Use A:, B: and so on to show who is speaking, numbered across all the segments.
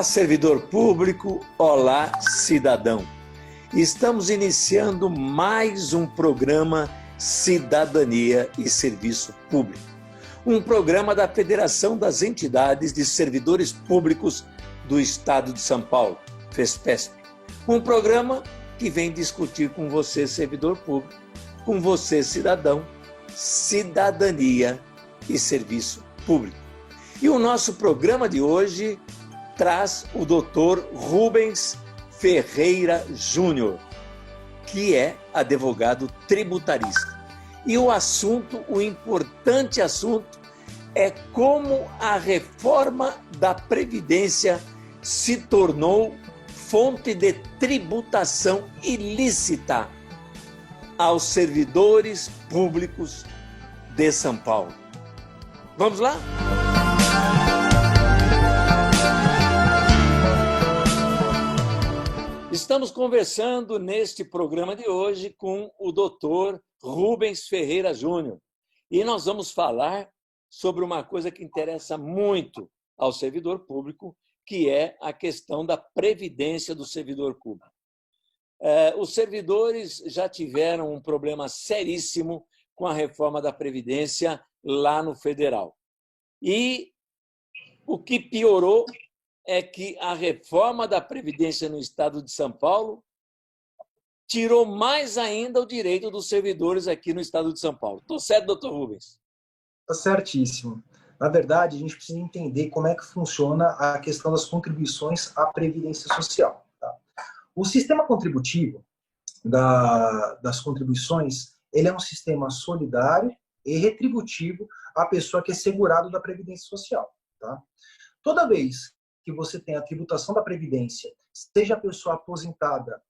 A: servidor público, olá, cidadão. Estamos iniciando mais um programa Cidadania e Serviço Público. Um programa da Federação das Entidades de Servidores Públicos do Estado de São Paulo, FESPESP. Um programa que vem discutir com você, servidor público, com você, cidadão, cidadania e serviço público. E o nosso programa de hoje traz o Dr. Rubens Ferreira Júnior, que é advogado tributarista. E o assunto, o importante assunto, é como a reforma da Previdência se tornou fonte de tributação ilícita aos servidores públicos de São Paulo. Vamos lá? Estamos conversando neste programa de hoje com o Dr. Rubens Ferreira Júnior e nós vamos falar sobre uma coisa que interessa muito ao servidor público, que é a questão da previdência do servidor público. Os servidores já tiveram um problema seríssimo com a reforma da Previdência lá no federal. E o que piorou é que a reforma da Previdência no estado de São Paulo tirou mais ainda o direito dos servidores aqui no estado de São Paulo. Estou certo, doutor Rubens?
B: Está certíssimo. Na verdade, a gente precisa entender como é que funciona a questão das contribuições à Previdência Social. Tá? O sistema contributivo das contribuições, ele é um sistema solidário e retributivo à pessoa que é segurado da Previdência Social. Tá? Toda vez que você tem a tributação da Previdência, seja a pessoa aposentada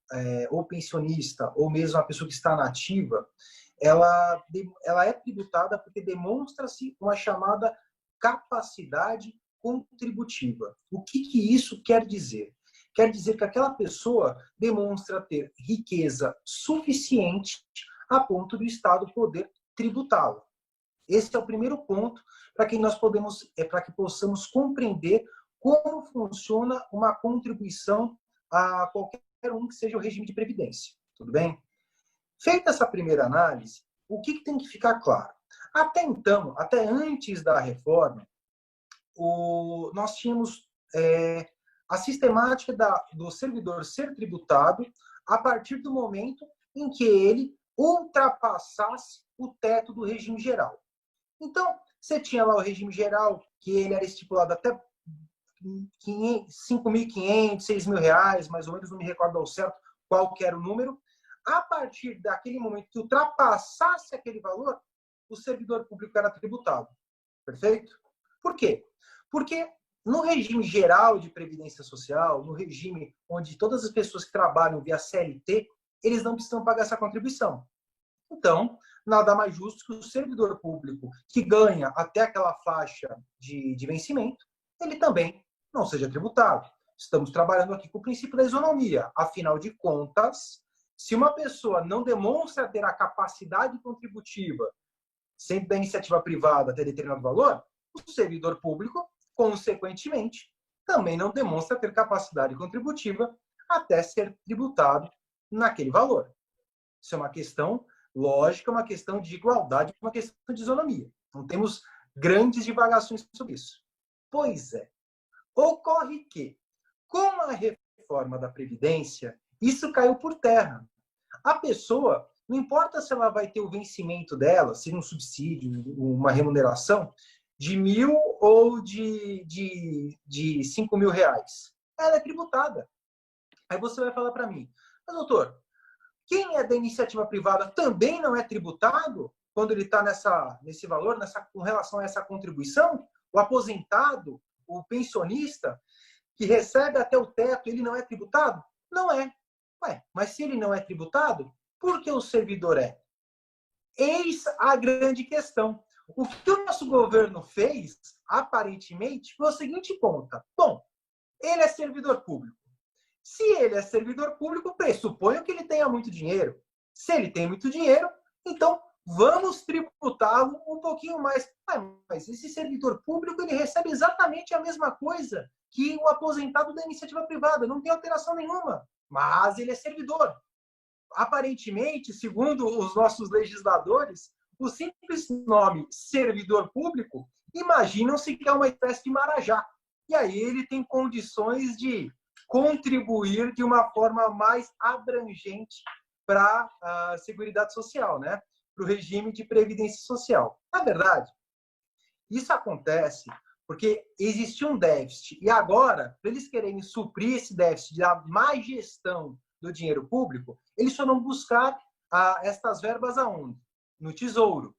B: ou pensionista, ou mesmo a pessoa que está na ativa, ela é tributada porque demonstra-se uma chamada capacidade contributiva. O que isso quer dizer? Quer dizer que aquela pessoa demonstra ter riqueza suficiente a ponto do Estado poder tributá-la. Esse é o primeiro ponto para que possamos compreender como funciona uma contribuição a qualquer um que seja o regime de previdência. Tudo bem? Feita essa primeira análise, o que tem que ficar claro? Até então, até antes da reforma, nós tínhamos a sistemática do servidor ser tributado a partir do momento em que ele ultrapassasse o teto do regime geral. Então, você tinha lá o regime geral, que ele era estipulado até R$ 5.500, R$ 6.000, mais ou menos, não me recordo ao certo qual que era o número. A partir daquele momento que ultrapassasse aquele valor, o servidor público era tributado. Perfeito? Por quê? Porque no regime geral de previdência social, no regime onde todas as pessoas que trabalham via CLT, eles não precisam pagar essa contribuição. Então, nada mais justo que o servidor público que ganha até aquela faixa de vencimento, ele também não seja tributado. Estamos trabalhando aqui com o princípio da isonomia. Afinal de contas, se uma pessoa não demonstra ter a capacidade contributiva, sempre da iniciativa privada até determinado valor, o servidor público, consequentemente, também não demonstra ter capacidade contributiva até ser tributado naquele valor. Isso é uma questão lógica, uma questão de igualdade, uma questão de isonomia. Não temos grandes divagações sobre isso. Pois é. Ocorre que, com a reforma da Previdência, isso caiu por terra. A pessoa, não importa se ela vai ter o vencimento dela, se um subsídio, uma remuneração, de 1.000 ou de R$ 5.000, ela é tributada. Aí você vai falar para mim, mas doutor, quem é da iniciativa privada também não é tributado quando ele está nesse valor, com relação a essa contribuição? O aposentado, o pensionista, que recebe até o teto, ele não é tributado? Não é. Ué, mas se ele não é tributado, por que o servidor é? Eis a grande questão. O que o nosso governo fez, aparentemente, foi o seguinte ponto. Bom, ele é servidor público. Se ele é servidor público, pressuponho que ele tenha muito dinheiro. Se ele tem muito dinheiro, então vamos tributá-lo um pouquinho mais. Mas esse servidor público ele recebe exatamente a mesma coisa que o aposentado da iniciativa privada, não tem alteração nenhuma, mas ele é servidor. Aparentemente, segundo os nossos legisladores, o simples nome servidor público, imaginam-se que é uma espécie de marajá. E aí ele tem condições de contribuir de uma forma mais abrangente para a Seguridade Social, né? Para o regime de previdência social. Na verdade, isso acontece porque existia um déficit. E agora, para eles quererem suprir esse déficit, dar mais gestão do dinheiro público, eles foram buscar estas verbas aonde? No Tesouro.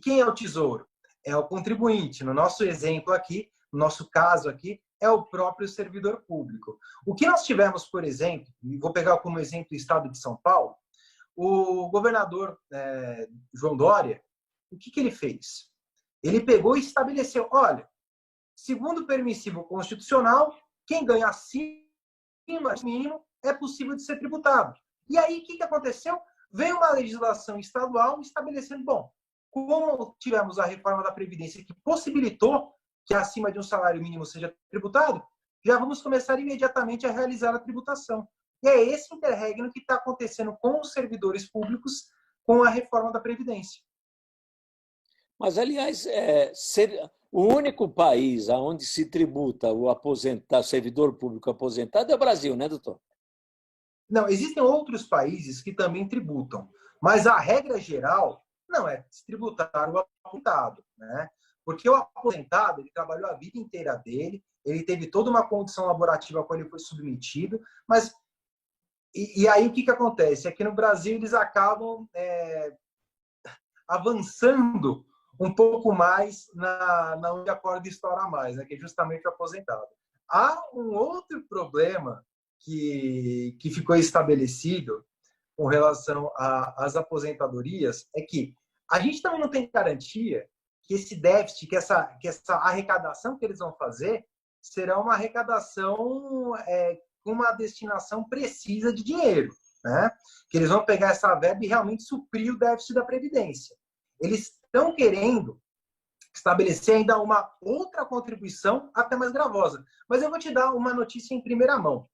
B: Quem é o Tesouro? É o contribuinte. No nosso exemplo aqui, no nosso caso aqui, é o próprio servidor público. O que nós tivemos, por exemplo, e vou pegar como exemplo o estado de São Paulo, o governador João Dória, o que ele fez? Ele pegou e estabeleceu, olha, segundo o permissivo constitucional, quem ganha acima do mínimo é possível de ser tributado. E aí, o que aconteceu? Veio uma legislação estadual estabelecendo, bom, como tivemos a reforma da Previdência que possibilitou que acima de um salário mínimo seja tributado, já vamos começar imediatamente a realizar a tributação. E é esse interregno que está acontecendo com os servidores públicos com a reforma da Previdência.
A: Mas, aliás, o único país onde se tributa o servidor público aposentado é o Brasil, né, doutor?
B: Não, existem outros países que também tributam, mas a regra geral não é tributar o aposentado, né? Porque o aposentado, ele trabalhou a vida inteira dele, ele teve toda uma condição laborativa a qual ele foi submetido, mas e aí o que acontece? Aqui no Brasil eles acabam avançando um pouco mais na onde a corda estoura mais, né? Que é justamente o aposentado. Há um outro problema que ficou estabelecido com relação às aposentadorias, é que a gente também não tem garantia que esse déficit, que essa arrecadação que eles vão fazer, será uma arrecadação com uma destinação precisa de dinheiro, né? Que eles vão pegar essa verba e realmente suprir o déficit da Previdência. Eles estão querendo estabelecer ainda uma outra contribuição até mais gravosa. Mas eu vou te dar uma notícia em primeira mão.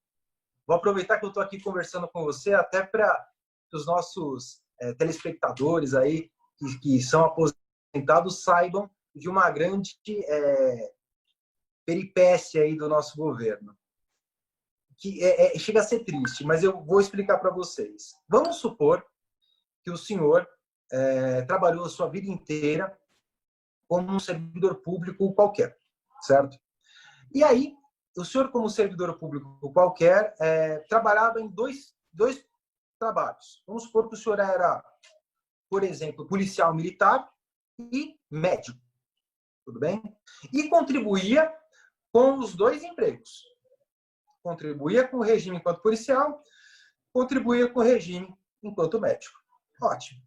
B: Vou aproveitar que eu estou aqui conversando com você até para os nossos telespectadores aí que são aposentados saibam de uma grande peripécia aí do nosso governo. Que chega a ser triste, mas eu vou explicar para vocês. Vamos supor que o senhor trabalhou a sua vida inteira como um servidor público qualquer, certo? E aí, o senhor, como servidor público qualquer, trabalhava em dois trabalhos. Vamos supor que o senhor era, por exemplo, policial militar e médico, tudo bem? E contribuía com os dois empregos. Contribuía com o regime enquanto policial, contribuía com o regime enquanto médico. Ótimo.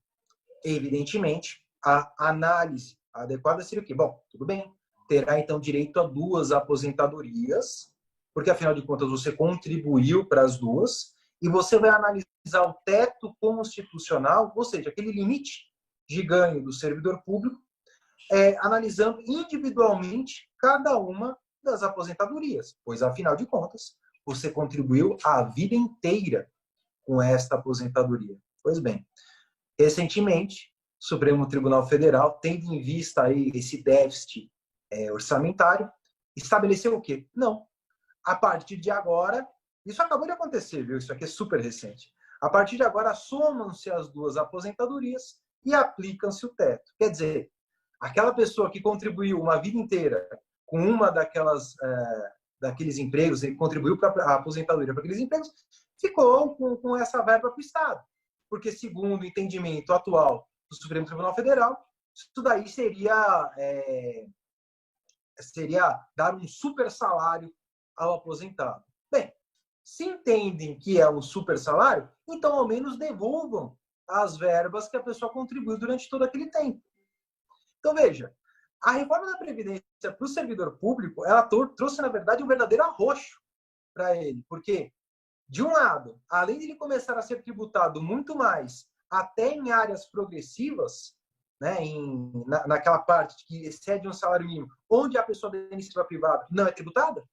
B: Evidentemente, a análise adequada seria o quê? Bom, tudo bem. Terá, então, direito a 2 aposentadorias, porque, afinal de contas, você contribuiu para as duas, e você vai analisar o teto constitucional, ou seja, aquele limite de ganho do servidor público, analisando individualmente cada uma das aposentadorias, pois, afinal de contas, você contribuiu a vida inteira com esta aposentadoria. Pois bem, recentemente, o Supremo Tribunal Federal, tendo em vista aí esse déficit orçamentário, estabeleceu o quê? Não. A partir de agora, isso acabou de acontecer, viu? Isso aqui é super recente. A partir de agora, somam-se as 2 aposentadorias e aplicam-se o teto. Quer dizer, aquela pessoa que contribuiu uma vida inteira com uma daqueles empregos, e contribuiu para a aposentadoria para aqueles empregos, ficou com essa verba para o Estado. Porque, segundo o entendimento atual do Supremo Tribunal Federal, isso daí seria dar um super salário ao aposentado. Bem, se entendem que é um super salário, então ao menos devolvam as verbas que a pessoa contribuiu durante todo aquele tempo. Então, veja, a reforma da Previdência para o servidor público, ela trouxe, na verdade, um verdadeiro arroxo para ele, porque, de um lado, além de ele começar a ser tributado muito mais, até em áreas progressivas, né, naquela parte que excede um salário mínimo, onde a pessoa da iniciativa privada não é tributada,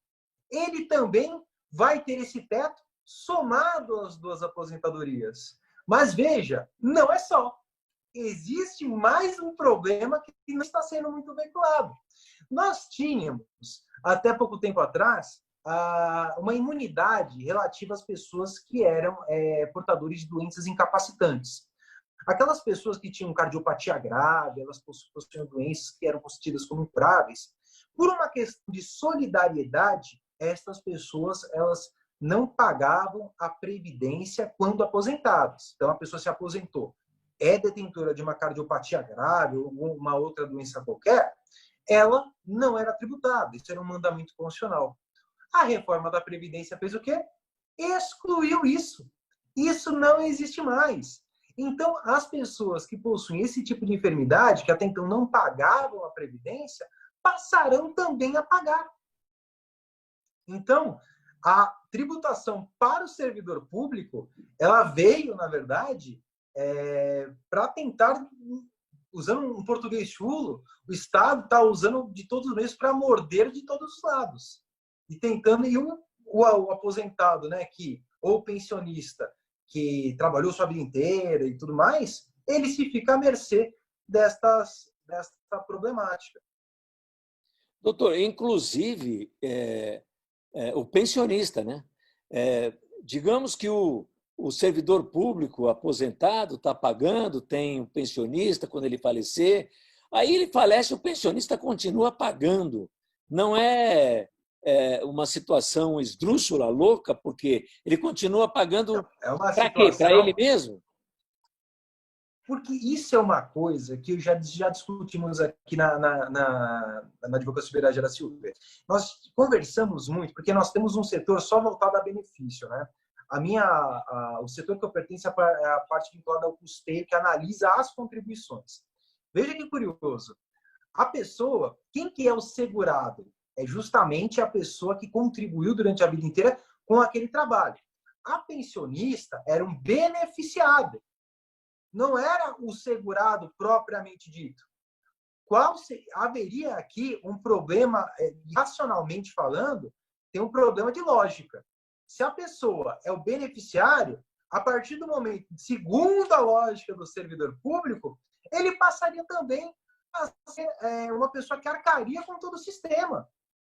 B: ele também vai ter esse teto somado às duas aposentadorias. Mas veja, não é só. Existe mais um problema que não está sendo muito veiculado. Nós tínhamos, até pouco tempo atrás, uma imunidade relativa às pessoas que eram portadores de doenças incapacitantes. Aquelas pessoas que tinham cardiopatia grave, elas possuíam doenças que eram consideradas como incuráveis, por uma questão de solidariedade, estas pessoas elas não pagavam a previdência quando aposentadas. Então, a pessoa se aposentou, é detentora de uma cardiopatia grave ou uma outra doença qualquer, ela não era tributada. Isso era um mandamento constitucional. A reforma da Previdência fez o quê? Excluiu isso. Isso não existe mais. Então, as pessoas que possuem esse tipo de enfermidade, que até então não pagavam a Previdência, passarão também a pagar. Então, a tributação para o servidor público, ela veio, na verdade, para tentar, usando um português chulo, o Estado está usando de todos os meios para morder de todos os lados. E tentando, e o aposentado, né, ou pensionista, que trabalhou sua vida inteira e tudo mais, ele se fica à mercê desta problemática.
A: Doutor, inclusive, o pensionista, né? Digamos que o servidor público aposentado está pagando, tem um pensionista quando ele falecer, aí ele falece, o pensionista continua pagando. Não é uma situação esdrúxula, louca, porque ele continua pagando para quê? Para ele mesmo?
B: Porque isso é uma coisa que já discutimos aqui na Advocacia Superior da Silveira. Nós conversamos muito, porque nós temos um setor só voltado a benefício, né? O setor que eu pertenço é a parte vinculada ao custeio, que analisa as contribuições. Veja que curioso. A pessoa, quem que é o segurado? É justamente a pessoa que contribuiu durante a vida inteira com aquele trabalho. A pensionista era um beneficiado. Não era o segurado propriamente dito. Haveria aqui um problema, racionalmente falando, tem um problema de lógica. Se a pessoa é o beneficiário, a partir do momento, segundo a lógica do servidor público, ele passaria também a ser uma pessoa que arcaria com todo o sistema.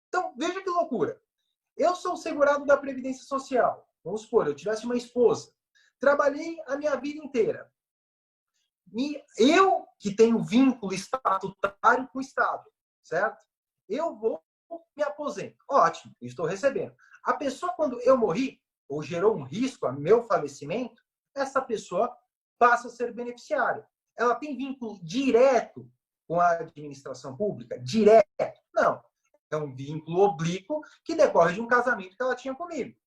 B: Então, veja que loucura. Eu sou segurado da Previdência Social. Vamos supor, eu tivesse uma esposa. Trabalhei a minha vida inteira. Eu que tenho vínculo estatutário com o Estado, certo? Eu vou me aposento. Ótimo, estou recebendo. A pessoa, quando eu morri, ou gerou um risco a meu falecimento, essa pessoa passa a ser beneficiária. Ela tem vínculo direto com a administração pública? Direto? Não. É um vínculo oblíquo que decorre de um casamento que ela tinha comigo.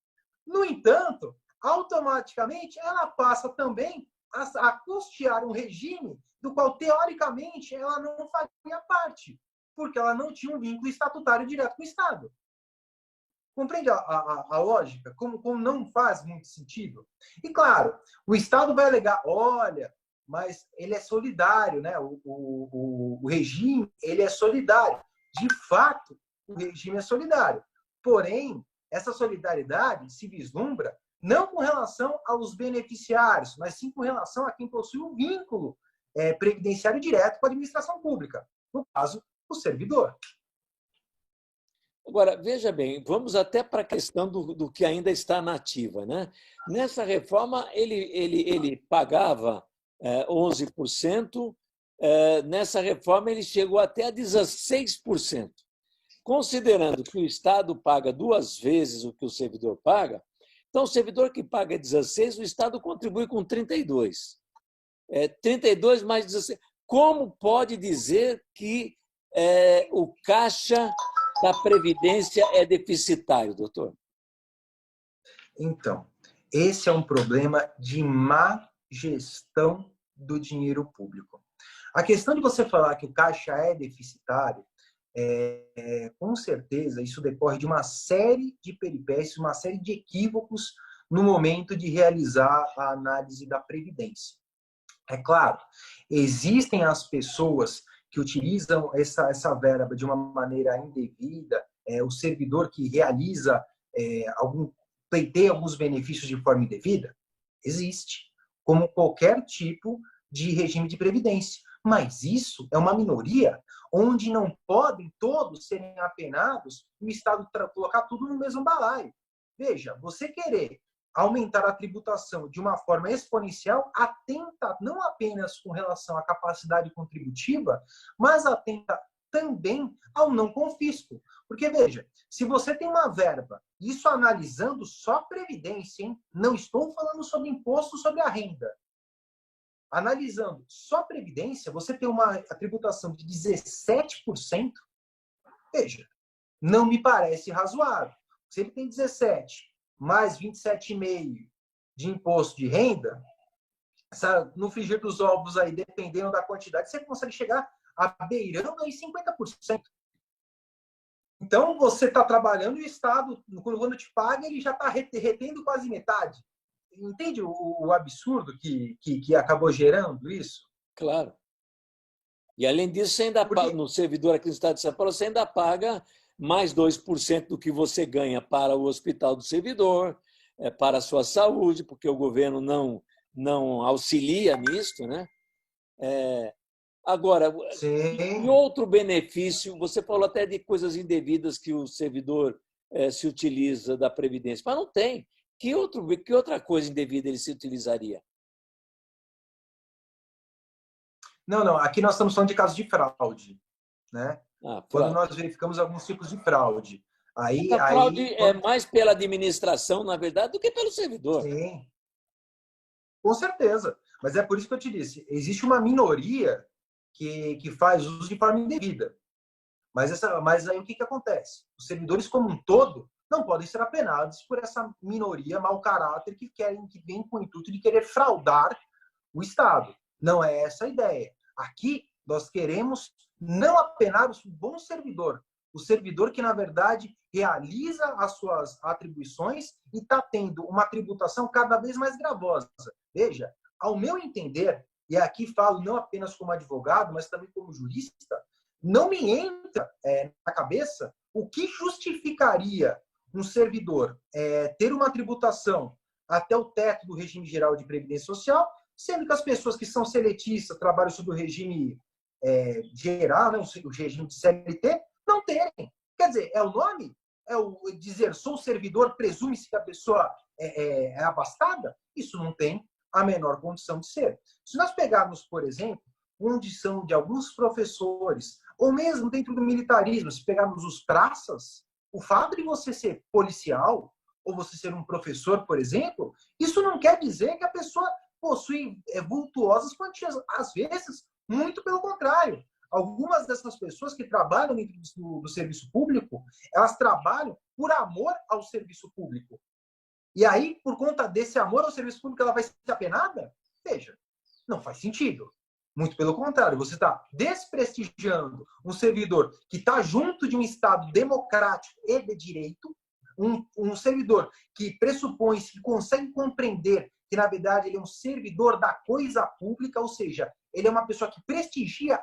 B: No entanto, automaticamente, ela passa também a custear um regime do qual, teoricamente, ela não faria parte, porque ela não tinha um vínculo estatutário direto com o Estado. Compreende a lógica? Como não faz muito sentido? E, claro, o Estado vai alegar, olha, mas ele é solidário, né? O regime ele é solidário. De fato, o regime é solidário. Porém, essa solidariedade se vislumbra não com relação aos beneficiários, mas sim com relação a quem possui um vínculo previdenciário direto com a administração pública. No caso, o servidor.
A: Agora, veja bem, vamos até para a questão do que ainda está na ativa, né? Nessa reforma, ele pagava 11%, nessa reforma ele chegou até a 16%. Considerando que o Estado paga 2 vezes o que o servidor paga, então o servidor que paga 16, o Estado contribui com 32. 32 mais 16. Como pode dizer que o caixa da Previdência é deficitário, doutor?
B: Então, esse é um problema de má gestão do dinheiro público. A questão de você falar que o caixa é deficitário, com certeza isso decorre de uma série de peripécias, uma série de equívocos no momento de realizar a análise da Previdência. É claro, existem as pessoas que utilizam essa verba de uma maneira indevida o servidor que realiza pleiteia alguns benefícios de forma indevida? Existe, como qualquer tipo de regime de previdência. Mas isso é uma minoria onde não podem todos serem apenados e o Estado colocar tudo no mesmo balaio. Veja, você querer aumentar a tributação de uma forma exponencial atenta não apenas com relação à capacidade contributiva, mas atenta também ao não confisco. Porque, veja, se você tem uma verba, isso analisando só Previdência, hein? Não estou falando sobre imposto sobre a renda. Analisando só Previdência, você tem uma tributação de 17%. Veja, não me parece razoável. Se ele tem 17, mais 27,5 de imposto de renda, no frigir dos ovos aí, dependendo da quantidade, você consegue chegar a beirando aí 50%. Então, você está trabalhando e o Estado, quando te paga, ele já está retendo quase metade. Entende o absurdo que acabou gerando isso?
A: Claro. E, além disso, você ainda paga, no servidor aqui no estado de São Paulo, você ainda paga mais 2% do que você ganha para o hospital do servidor, para a sua saúde, porque o governo não auxilia nisso, né? Agora, e outro benefício, você falou até de coisas indevidas que o servidor se utiliza da Previdência, mas não tem. Que outra coisa indevida ele se utilizaria?
B: Não. Aqui nós estamos falando de casos de fraude, né? Quando nós verificamos alguns tipos de fraude.
A: A fraude é mais pela administração, na verdade, do que pelo servidor.
B: Sim, com certeza. Mas é por isso que eu te disse, existe uma minoria que faz uso de forma indevida. Mas aí o que acontece? Os servidores como um todo não podem ser apenados por essa minoria mau caráter que vem com o intuito de querer fraudar o Estado. Não é essa a ideia. Aqui nós queremos não apenar o bom servidor, o servidor que, na verdade, realiza as suas atribuições e está tendo uma tributação cada vez mais gravosa. Veja, ao meu entender, e aqui falo não apenas como advogado, mas também como jurista, não me entra na cabeça o que justificaria um servidor ter uma tributação até o teto do regime geral de previdência social, sendo que as pessoas que são seletistas, trabalham sob o regime geral, né, o regime de CLT, não terem. Quer dizer, é o nome? É o dizer sou servidor, presume-se que a pessoa é abastada? Isso não tem a menor condição de ser. Se nós pegarmos, por exemplo, condição de alguns professores, ou mesmo dentro do militarismo, se pegarmos os praças, o fato de você ser policial, ou você ser um professor, por exemplo, isso não quer dizer que a pessoa possui vultuosas quantias. Às vezes, muito pelo contrário. Algumas dessas pessoas que trabalham dentro do serviço público, elas trabalham por amor ao serviço público. E aí, por conta desse amor ao serviço público, ela vai ser apenada? Veja, não faz sentido. Muito pelo contrário, você está desprestigiando um servidor que está junto de um Estado democrático e de direito, um servidor que pressupõe, que consegue compreender que, na verdade, ele é um servidor da coisa pública, ou seja, ele é uma pessoa que prestigia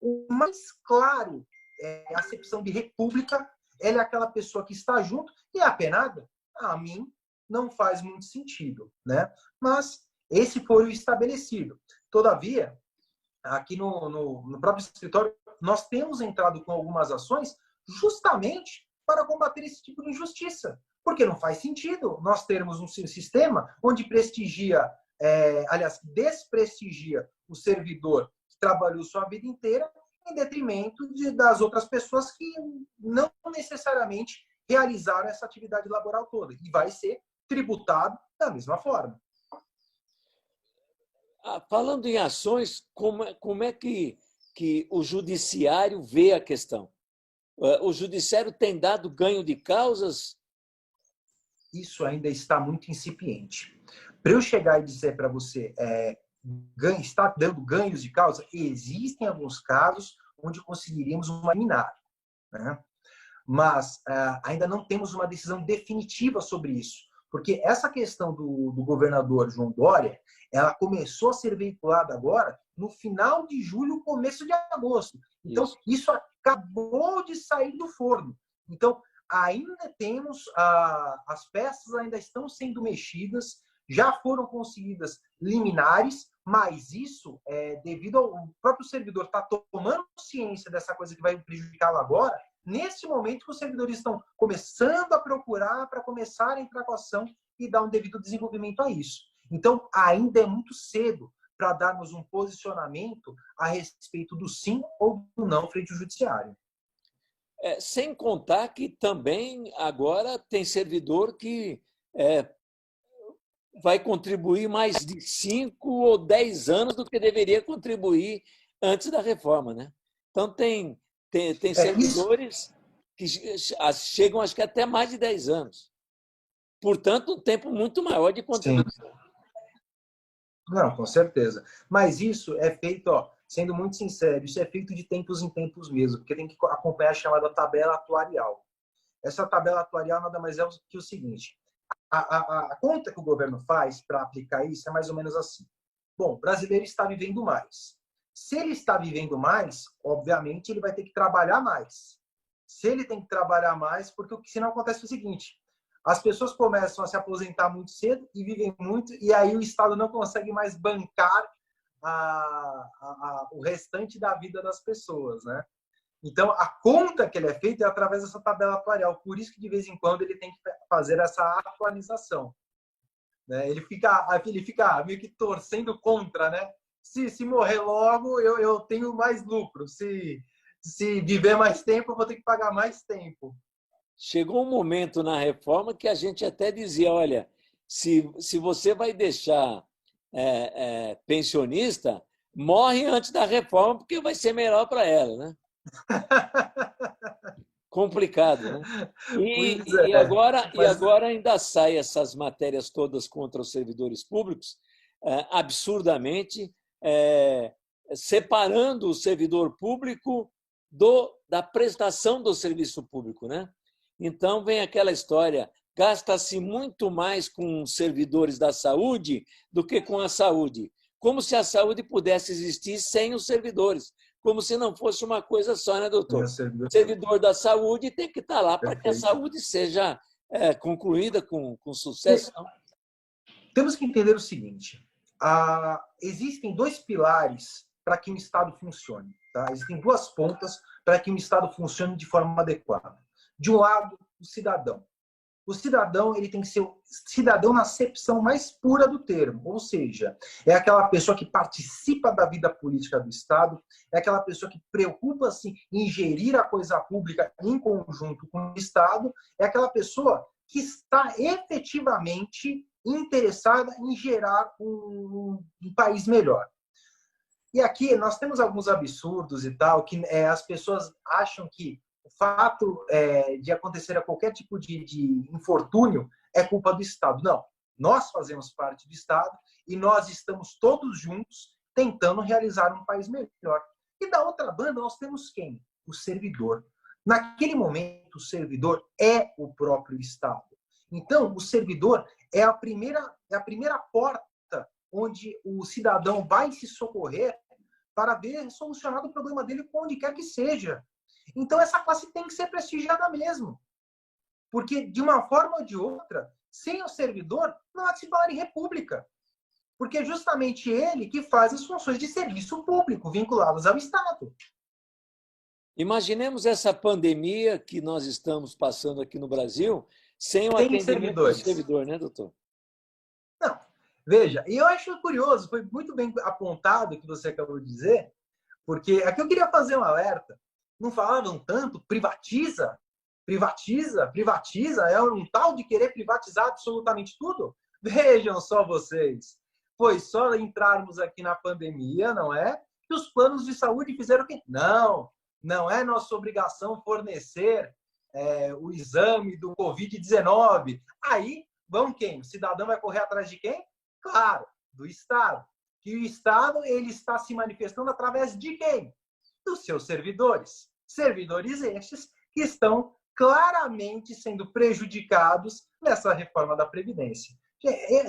B: o mais claro acepção de república, ela é aquela pessoa que está junto e é apenada. A mim não faz muito sentido, né? Mas esse foi o estabelecido. Todavia, aqui no próprio escritório, nós temos entrado com algumas ações justamente para combater esse tipo de injustiça. Porque não faz sentido nós termos um sistema onde desprestigia o servidor que trabalhou sua vida inteira em detrimento das outras pessoas que não necessariamente realizaram essa atividade laboral toda. E vai ser tributado da mesma forma.
A: Falando em ações, como é que o judiciário vê a questão? O judiciário tem dado ganho de causas?
B: Isso ainda está muito incipiente. Para eu chegar e dizer para você está dando ganhos de causa, existem alguns casos onde conseguiríamos uma liminar, né? Mas ainda não temos uma decisão definitiva sobre isso, porque essa questão do governador João Dória, ela começou a ser veiculada agora no final de julho, começo de agosto. Então, isso acabou de sair do forno. Então, ainda temos, as peças ainda estão sendo mexidas, já foram conseguidas liminares, mas isso é devido ao próprio servidor estar tomando ciência dessa coisa que vai prejudicá-lo agora, nesse momento que os servidores estão começando a procurar para começar a entrar com a ação e dar um devido desenvolvimento a isso. Então, ainda é muito cedo para darmos um posicionamento a respeito do sim ou do não frente ao judiciário.
A: Sem contar que também agora tem servidor que vai contribuir mais de 5 ou 10 anos do que deveria contribuir antes da reforma, né? Então, tem servidores que chegam, acho que até mais de 10 anos. Portanto, um tempo muito maior de contribuição.
B: Sim. Não, com certeza. Mas isso é feito, sendo muito sincero, isso é feito de tempos em tempos mesmo, porque tem que acompanhar a chamada tabela atuarial. Essa tabela atuarial nada mais é que o seguinte: a conta que o governo faz para aplicar isso é mais ou menos assim. Bom, o brasileiro está vivendo mais. Se ele está vivendo mais, obviamente ele vai ter que trabalhar mais. Se ele tem que trabalhar mais, porque o que senão acontece é o seguinte: as pessoas começam a se aposentar muito cedo e vivem muito, e aí o Estado não consegue mais bancar o restante da vida das pessoas, né? Então, a conta que ele é feita é através dessa tabela atuarial. Por isso que, de vez em quando, ele tem que fazer essa atualização. Né? Ele fica meio que torcendo contra, né? Se morrer logo, eu tenho mais lucro. Se viver mais tempo, eu vou ter que pagar mais tempo.
A: Chegou um momento na reforma que a gente até dizia, olha, se você vai deixar pensionista, morre antes da reforma, porque vai ser melhor para ela, né? Complicado, né? E agora ainda saem essas matérias todas contra os servidores públicos, absurdamente, separando o servidor público da prestação do serviço público, né? Então, vem aquela história, gasta-se muito mais com servidores da saúde do que com a saúde, como se a saúde pudesse existir sem os servidores, como se não fosse uma coisa só, né, doutor? O servidor da saúde tem que estar lá para que a saúde seja concluída com sucesso. Não?
B: Temos que entender o seguinte, existem 2 pilares para que um Estado funcione. Tá? Existem 2 pontas para que um Estado funcione de forma adequada. De um lado, o cidadão. O cidadão ele tem que ser o cidadão na acepção mais pura do termo, ou seja, é aquela pessoa que participa da vida política do Estado, é aquela pessoa que preocupa-se em gerir a coisa pública em conjunto com o Estado, é aquela pessoa que está efetivamente interessada em gerar um país melhor. E aqui nós temos alguns absurdos e tal, que as pessoas acham que o fato de acontecer a qualquer tipo de infortúnio é culpa do Estado. Não. Nós fazemos parte do Estado e nós estamos todos juntos tentando realizar um país melhor. E da outra banda, nós temos quem? O servidor. Naquele momento, o servidor é o próprio Estado. Então, o servidor é a primeira porta onde o cidadão vai se socorrer para ver solucionado o problema dele onde quer que seja. Então, essa classe tem que ser prestigiada mesmo. Porque, de uma forma ou de outra, sem o servidor, não há de se falar em república. Porque é justamente ele que faz as funções de serviço público vinculadas ao Estado.
A: Imaginemos essa pandemia que nós estamos passando aqui no Brasil sem o atendimento do servidor, né, doutor?
B: Não. Veja, e eu acho curioso, foi muito bem apontado o que você acabou de dizer, porque aqui eu queria fazer um alerta. Não falavam tanto, privatiza, é um tal de querer privatizar absolutamente tudo? Vejam só vocês, foi só entrarmos aqui na pandemia, não é? Que os planos de saúde fizeram o quê? Não é nossa obrigação fornecer o exame do Covid-19. Aí, vão quem? O cidadão vai correr atrás de quem? Claro, do Estado. Que o Estado ele está se manifestando através de quem? Dos seus servidores. Servidores estes que estão claramente sendo prejudicados nessa reforma da Previdência.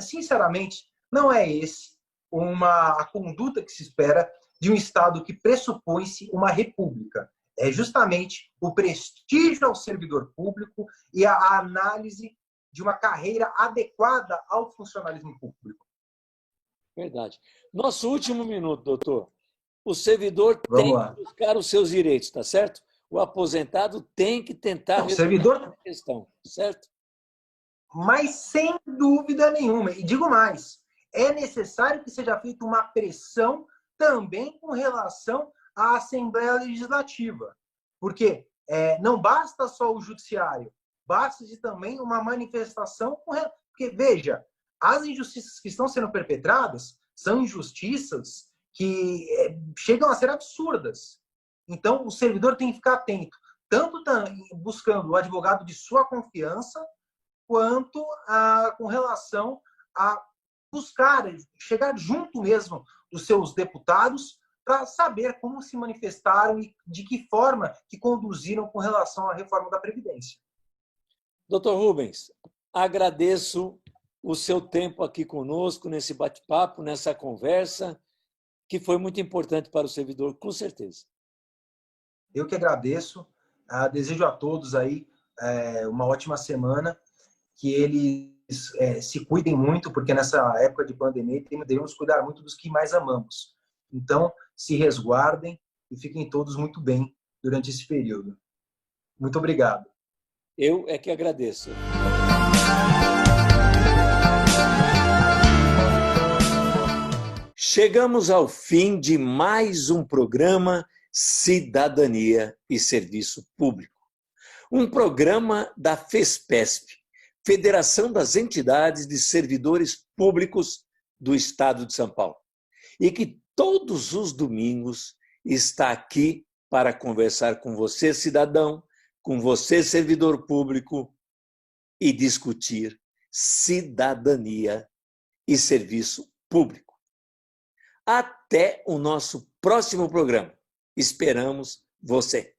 B: Sinceramente, não é esse a conduta que se espera de um Estado que pressupõe-se uma república. É justamente o prestígio ao servidor público e a análise de uma carreira adequada ao funcionalismo público.
A: Verdade. Nosso último minuto, doutor. O servidor
B: Vamos
A: tem
B: lá.
A: que buscar os seus direitos, tá certo? O aposentado tem que tentar
B: O
A: resolver
B: servidor,
A: a questão, certo?
B: mas sem dúvida nenhuma, e digo mais, é necessário que seja feita uma pressão também com relação à Assembleia Legislativa, porque não basta só o judiciário, basta também uma manifestação, porque, veja, as injustiças que estão sendo perpetradas são injustiças que chegam a ser absurdas. Então, o servidor tem que ficar atento, tanto buscando o advogado de sua confiança, quanto com relação a buscar, chegar junto mesmo dos seus deputados para saber como se manifestaram e de que forma que conduziram com relação à reforma da Previdência.
A: Doutor Rubens, agradeço o seu tempo aqui conosco, nesse bate-papo, nessa conversa, que foi muito importante para o servidor, com certeza.
B: Eu que agradeço. Desejo a todos aí uma ótima semana, que eles se cuidem muito, porque nessa época de pandemia devemos cuidar muito dos que mais amamos. Então, se resguardem e fiquem todos muito bem durante esse período. Muito obrigado.
A: Eu é que agradeço. Chegamos ao fim de mais um programa Cidadania e Serviço Público. Um programa da FESPESP, Federação das Entidades de Servidores Públicos do Estado de São Paulo, e que todos os domingos está aqui para conversar com você, cidadão, com você, servidor público, e discutir cidadania e serviço público. Até o nosso próximo programa. Esperamos você.